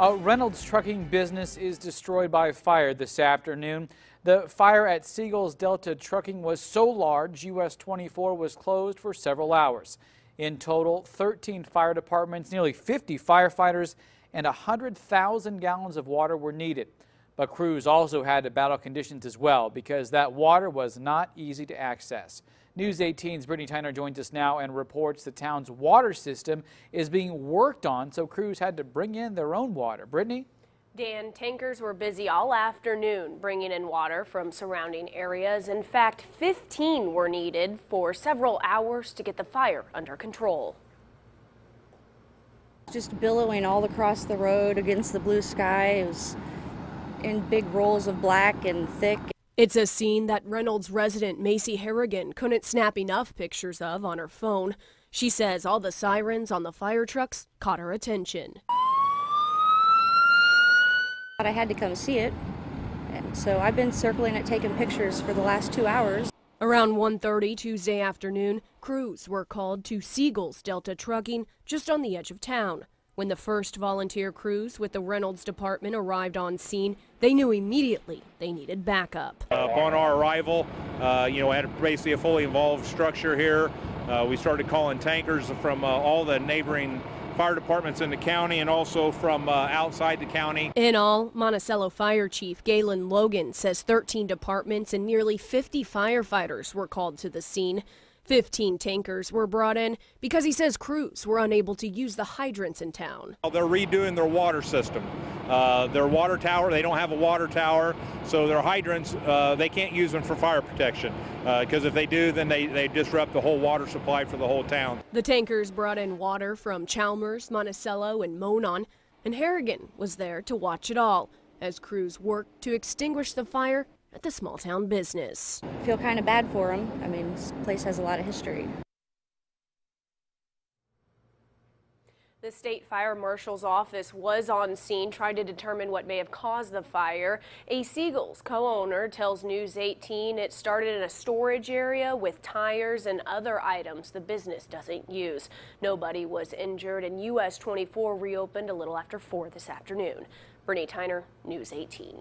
A Reynolds trucking business is destroyed by fire this afternoon. The fire at Segal's Delta Trucking was so large, US 24 was closed for several hours. In total, 13 fire departments, nearly 50 firefighters, and 100,000 gallons of water were needed. But crews also had to battle conditions as well because that water was not easy to access. News 18's Brittany Tyner joins us now and reports the town's water system is being worked on, so crews had to bring in their own water. Brittany? Dan, tankers were busy all afternoon bringing in water from surrounding areas. In fact, 15 were needed for several hours to get the fire under control. Just billowing all across the road against the blue sky. It was in big rolls of black and thick. It's a scene that Reynolds resident Macy Harrigan couldn't snap enough pictures of on her phone. She says all the sirens on the fire trucks caught her attention. I had to come see it, and so I've been circling it, taking pictures for the last 2 hours. Around 1:30 Tuesday afternoon, crews were called to Segal's Delta Trucking just on the edge of town. When the first volunteer crews with the Reynolds department arrived on scene, they knew immediately they needed backup. Upon our arrival, I had basically a fully involved structure here. We started calling tankers from all the neighboring fire departments in the county and also from outside the county. In all, Monticello Fire Chief Galen Logan says 13 departments and nearly 50 firefighters were called to the scene. 15 tankers were brought in because he says crews were unable to use the hydrants in town. They're redoing their water system. Their water tower, they don't have a water tower, so their hydrants, they can't use them for fire protection because if they do, then they disrupt the whole water supply for the whole town. The tankers brought in water from Chalmers, Monticello, and Monon, and Harrigan was there to watch it all as crews worked to extinguish the fire at the small town business. I feel kind of bad for them. I mean, this place has a lot of history. The state fire marshal's office was on scene trying to determine what may have caused the fire. A Segal's co-owner tells News 18 it started in a storage area with tires and other items the business doesn't use. Nobody was injured, and US 24 reopened a little after 4 this afternoon. Brittany Tyner, News 18.